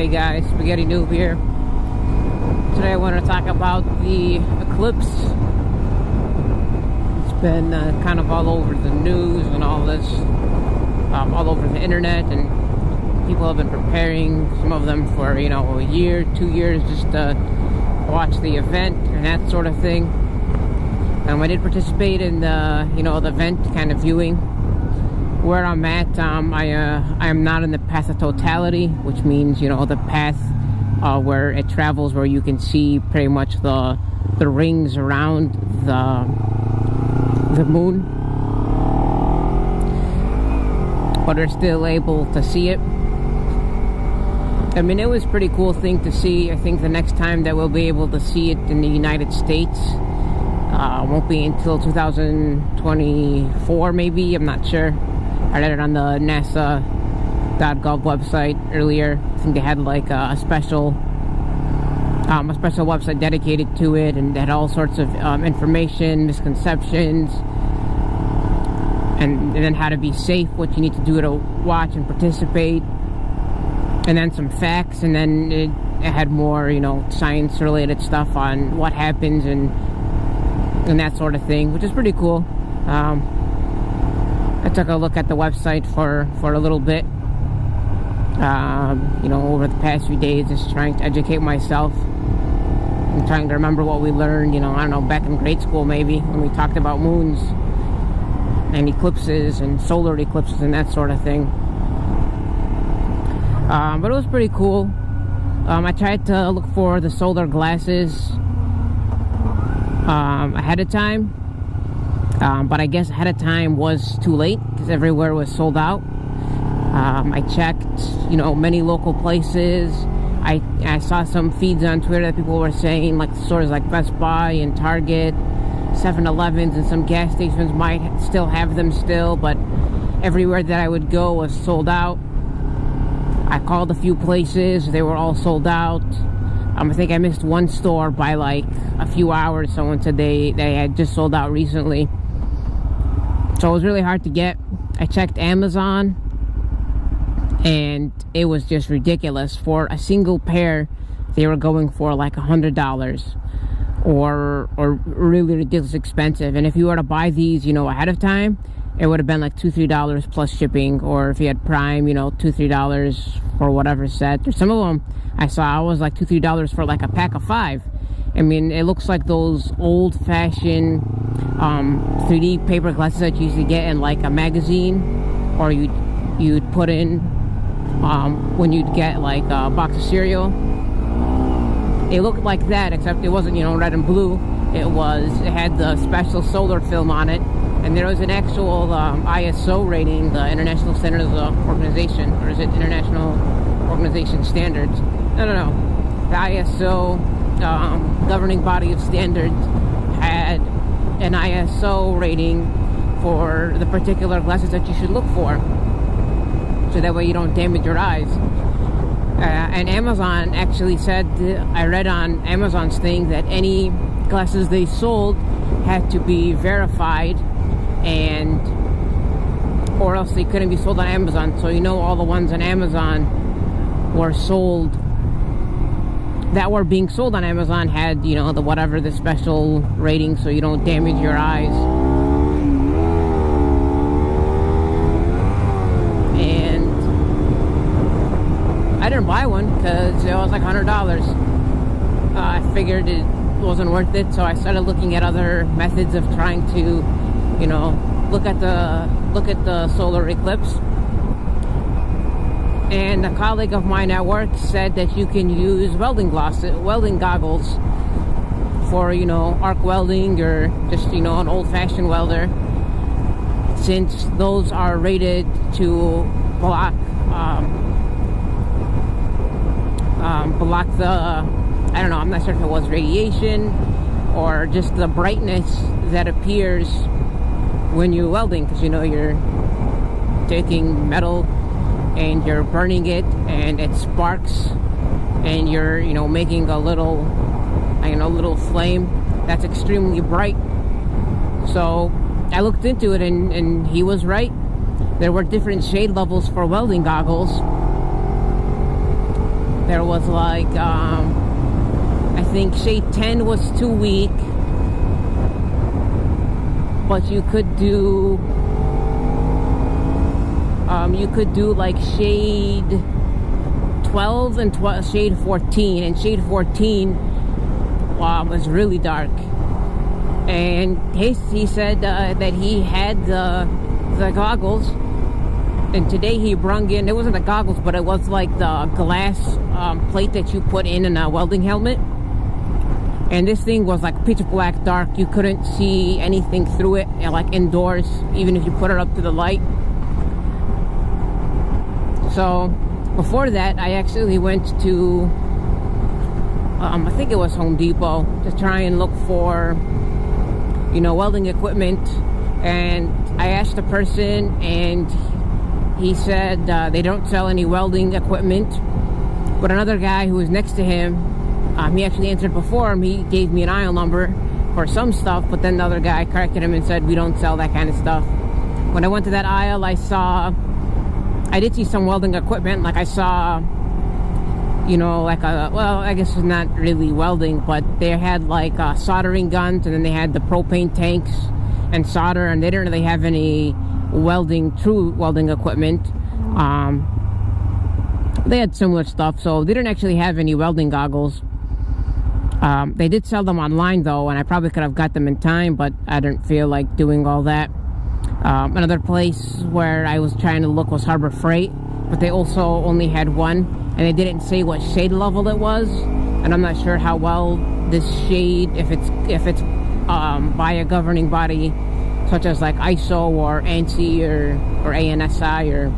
guys, Spaghetti Noob here. Today I want to talk about the eclipse. It's been kind of all over the news and all this, all over the internet, and people have been preparing, some of them for, you know, a year, 2 years, just to watch the event and that sort of thing. I did participate in the, you know, the event kind of viewing. Where I'm at, I am not in the path of totality, which means, you know, the path where it travels, where you can see pretty much the rings around the moon, but are still able to see it. I mean, it was a pretty cool thing to see. I think the next time that we'll be able to see it in the United States won't be until 2024, maybe. I'm not sure. I read it on the NASA.gov website earlier. I think they had like a special website dedicated to it, and they had all sorts of information, misconceptions, and then how to be safe, what you need to do to watch and participate, and then some facts, and then it had more, you know, science related stuff on what happens and that sort of thing, which is pretty cool. I took a look at the website for a little bit, you know, over the past few days, just trying to educate myself and trying to remember what we learned, you know, I don't know, back in grade school maybe, when we talked about moons and eclipses and solar eclipses and that sort of thing. But it was pretty cool. I tried to look for the solar glasses ahead of time. But I guess ahead of time was too late because everywhere was sold out. I checked, you know, many local places. I saw some feeds on Twitter that people were saying, like, stores like Best Buy and Target, 7-Elevens, and some gas stations might still have them still, but everywhere that I would go was sold out. I called a few places, they were all sold out. I think I missed one store by like a few hours. Someone said they had just sold out recently. So it was really hard to get. I checked Amazon, and it was just ridiculous. For a single pair, they were going for like $100, or really ridiculous expensive. And if you were to buy these, you know, ahead of time, it would have been like $2-3 plus shipping. Or if you had Prime, you know, $2-3 for whatever set. Or some of them I saw was like $2-3 for like a pack of 5. I mean, it looks like those old-fashioned 3D paper glasses that you used to get in like a magazine, or you'd put in when you'd get like a box of cereal. It looked like that, except it wasn't, you know, red and blue. It had the special solar film on it, and there was an actual ISO rating, the International Standards Organization, or is it International Organization Standards? I don't know. The ISO governing body of standards had an ISO rating for the particular glasses that you should look for, so that way you don't damage your eyes. And Amazon actually said, I read on Amazon's thing, that any glasses they sold had to be verified, or else they couldn't be sold on Amazon. So, you know, all the ones on Amazon were sold, that were being sold on Amazon, had, you know, the special rating, so you don't damage your eyes. And I didn't buy one because it was like $100. I figured it wasn't worth it, so I started looking at other methods of trying to, you know, look at the solar eclipse. And a colleague of mine at work said that you can use welding goggles for, you know, arc welding, or just, you know, an old-fashioned welder, since those are rated to block the, I don't know, I'm not sure if it was radiation or just the brightness that appears when you're welding, because, you know, you're taking metal and you're burning it, and it sparks, and you're, you know, making a little flame that's extremely bright. So I looked into it, and he was right. There were different shade levels for welding goggles, there was like, I think shade 10 was too weak, but you could do like shade 12 and shade 14, and shade 14 was really dark. And he said that he had the goggles, and today he brung in, it wasn't the goggles, but it was like the glass plate that you put in a welding helmet. And this thing was like pitch black dark. You couldn't see anything through it, like indoors, even if you put it up to the light. So before that, I actually went to I think it was Home Depot to try and look for, you know, welding equipment. And I asked the person, and he said they don't sell any welding equipment. But another guy who was next to him, he actually answered before him. He gave me an aisle number for some stuff, but then the other guy corrected him and said we don't sell that kind of stuff. When I went to that aisle, I did see some welding equipment. Like I saw, you know, like well, I guess it's not really welding, but they had like soldering guns, and then they had the propane tanks and solder, and they didn't really have any true welding equipment. They had similar stuff, so they didn't actually have any welding goggles. They did sell them online though, and I probably could have got them in time, but I didn't feel like doing all that. Another place where I was trying to look was Harbor Freight, but they also only had one, and they didn't say what shade level it was, and I'm not sure how well this shade, if it's by a governing body such as like ISO or ANSI or ANSI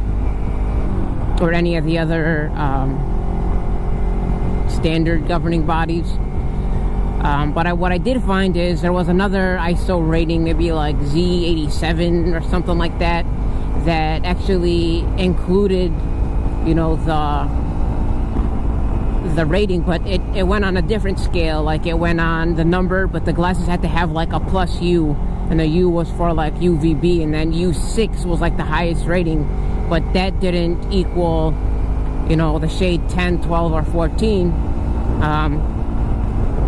or any of the other standard governing bodies. But what I did find is there was another ISO rating, maybe like Z87 or something like that, that actually included, you know, the rating, but it went on a different scale. Like it went on the number, but the glasses had to have like a plus U, and the U was for like UVB, and then U6 was like the highest rating, but that didn't equal, you know, the shade 10, 12, or 14.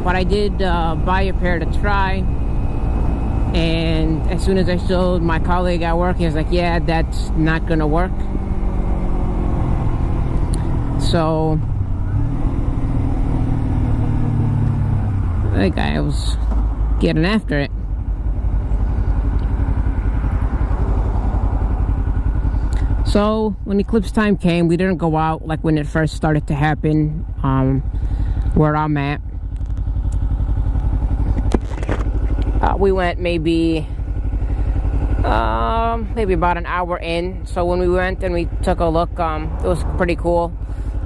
But I did buy a pair to try, and as soon as I showed my colleague at work, he was like, yeah, that's not gonna work. So that guy was getting after it. So when eclipse time came, we didn't go out like when it first started to happen, where I'm at. We went maybe about an hour in. So when we went and we took a look, it was pretty cool.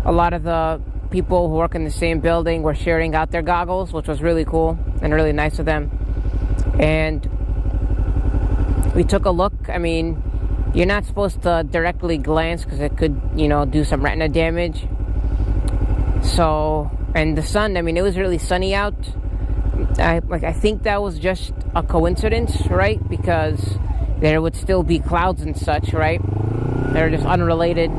A lot of the people who work in the same building were sharing out their goggles, which was really cool and really nice of them. And we took a look. I mean, you're not supposed to directly glance because it could, you know, do some retina damage. So, and the sun, I mean, it was really sunny out. I think that was just a coincidence, right? Because there would still be clouds and such, right? They're just unrelated.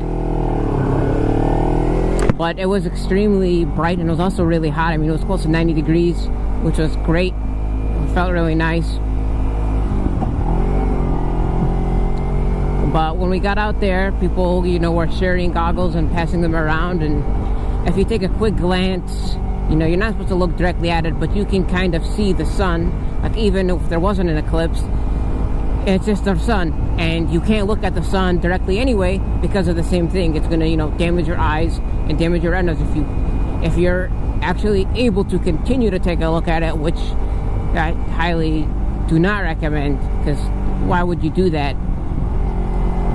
But it was extremely bright, and it was also really hot. I mean, it was close to 90 degrees, which was great. It felt really nice. But when we got out there, people, you know, were sharing goggles and passing them around. And if you take a quick glance, you know, you're not supposed to look directly at it, but you can kind of see the sun. Like even if there wasn't an eclipse, it's just the sun, and you can't look at the sun directly anyway because of the same thing. It's gonna, you know, damage your eyes and damage your retinas if you're actually able to continue to take a look at it, which I highly do not recommend, because why would you do that?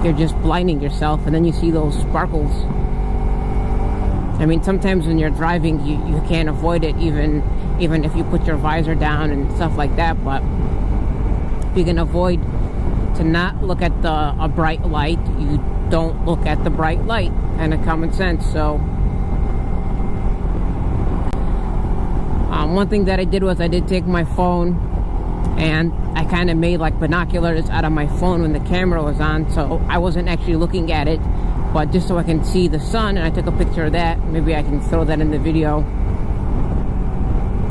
You're just blinding yourself, and then you see those sparkles. I mean, sometimes when you're driving, you can't avoid it, even if you put your visor down and stuff like that. But if you can avoid to not look at a bright light, you don't look at the bright light, and a common sense. So one thing that I did was I did take my phone, and I kind of made like binoculars out of my phone when the camera was on, so I wasn't actually looking at it, but just so I can see the sun, and I took a picture of that. Maybe I can throw that in the video.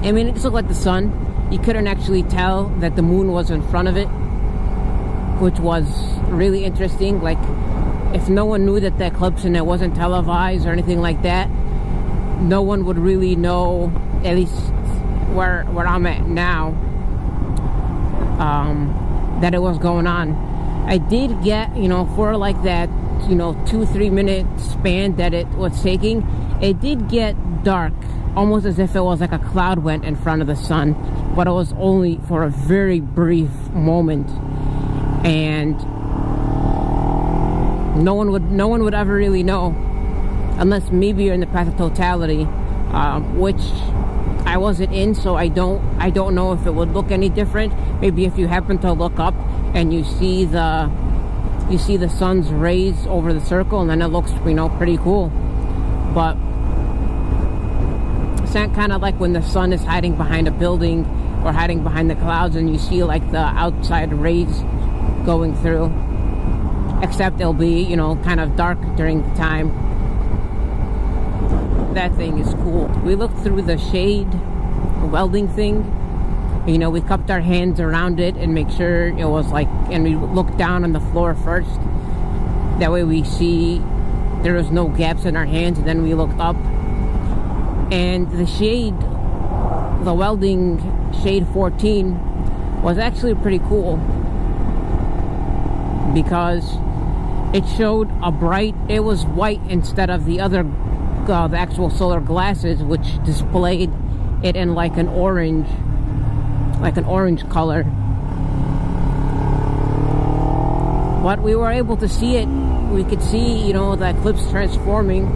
I mean, it just looked like the sun. You couldn't actually tell that the moon was in front of it, which was really interesting. Like, if no one knew that the eclipse and it wasn't televised or anything like that, no one would really know, at least where I'm at now, that it was going on. I did get, you know, for like that, you know, 2-3 minute span that it was taking, it did get dark, almost as if it was like a cloud went in front of the sun, but it was only for a very brief moment, and no one would ever really know, unless maybe you're in the path of totality, which I wasn't in, so I don't know if it would look any different. Maybe if you happen to look up and you see the sun's rays over the circle, and then it looks, you know, pretty cool. But it's not kind of like when the sun is hiding behind a building or hiding behind the clouds and you see like the outside rays going through, except it'll be, you know, kind of dark during the time. That thing is cool. We looked through the shade welding thing. You know, we cupped our hands around it and make sure it was like, and we looked down on the floor first. That way we see there was no gaps in our hands, and then we looked up. And the shade, the welding shade 14, was actually pretty cool, because it showed a bright, it was white instead of the other, the actual solar glasses, which displayed it in like an orange color. But we were able to see it. We could see, you know, the eclipse transforming,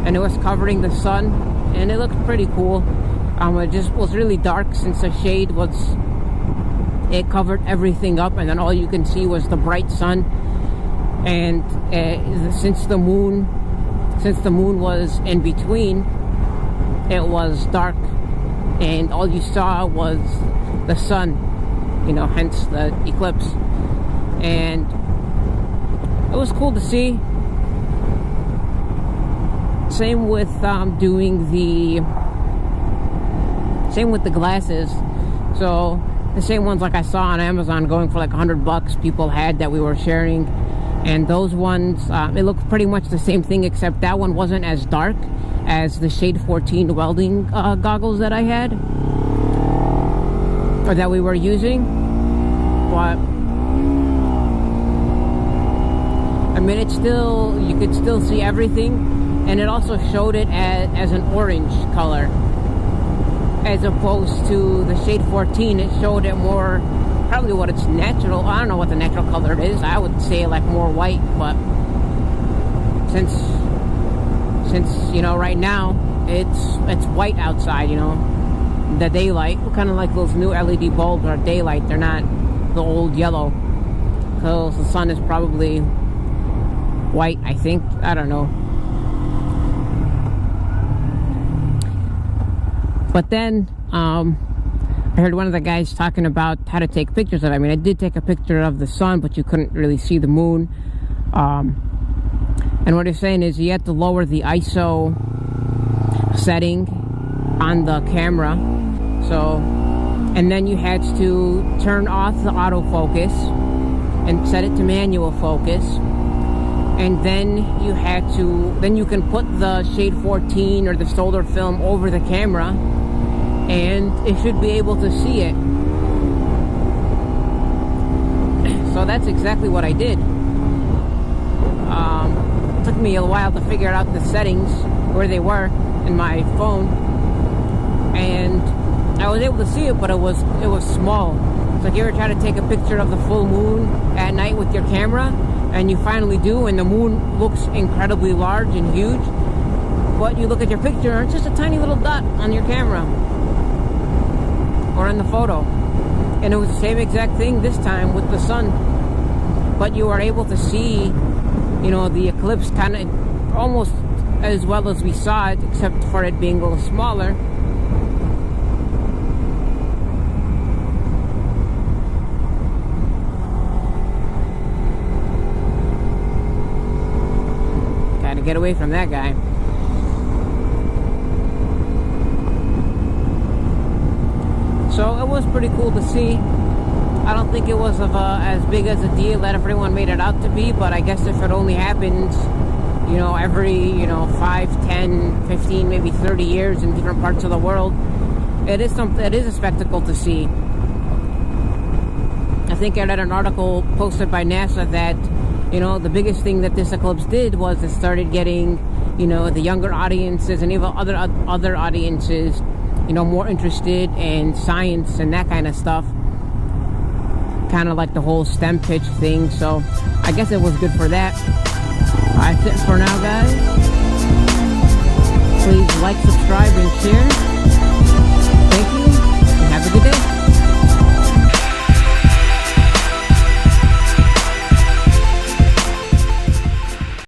and it was covering the sun, and it looked pretty cool. It just was really dark since the shade was, it covered everything up, and then all you can see was the bright sun. And since the moon was in between, it was dark, and all you saw was the sun, you know, hence the eclipse. And it was cool to see. Same with same with the glasses. So the same ones like I saw on Amazon going for like $100 people had, that we were sharing. And those ones, it looked pretty much the same thing, except that one wasn't as dark as the shade 14 welding goggles that I had, or that we were using. But I mean, it's still, you could still see everything, and it also showed it as an orange color, as opposed to the shade 14. It showed it more, probably what it's natural. I don't know what the natural color is. I would say like more white, but since you know, right now it's white outside, you know, the daylight, kind of like those new LED bulbs are daylight. They're not the old yellow, because the sun is probably white, I think. I don't know. But then I heard one of the guys talking about how to take pictures of it. I mean, I did take a picture of the sun, but you couldn't really see the moon. And what he's saying is you have to lower the ISO setting on the camera. So, and then you had to turn off the autofocus and set it to manual focus. And then you had to, then you can put the shade 14 or the solar film over the camera, and it should be able to see it. So that's exactly what I did. It took me a while to figure out the settings, where they were in my phone, and I was able to see it, but it was small. It's like you ever try to take a picture of the full moon at night with your camera, and you finally do, and the moon looks incredibly large and huge, but you look at your picture and it's just a tiny little dot on your camera or in the photo. And it was the same exact thing this time with the sun, but you were able to see, you know, the eclipse kind of almost as well as we saw it, except for it being a little smaller. to get away from that guy. So it was pretty cool to see. I don't think it was of as big as a deal that everyone made it out to be, but I guess if it only happens, you know, every, you know, 5, 10, 15, maybe 30 years in different parts of the world, it is a spectacle to see. I think I read an article posted by NASA that, you know, the biggest thing that this eclipse did was it started getting, you know, the younger audiences and even other audiences, you know, more interested in science and that kind of stuff. Kind of like the whole STEM pitch thing. So I guess it was good for that. That's it for now, guys. Please like, subscribe, and share.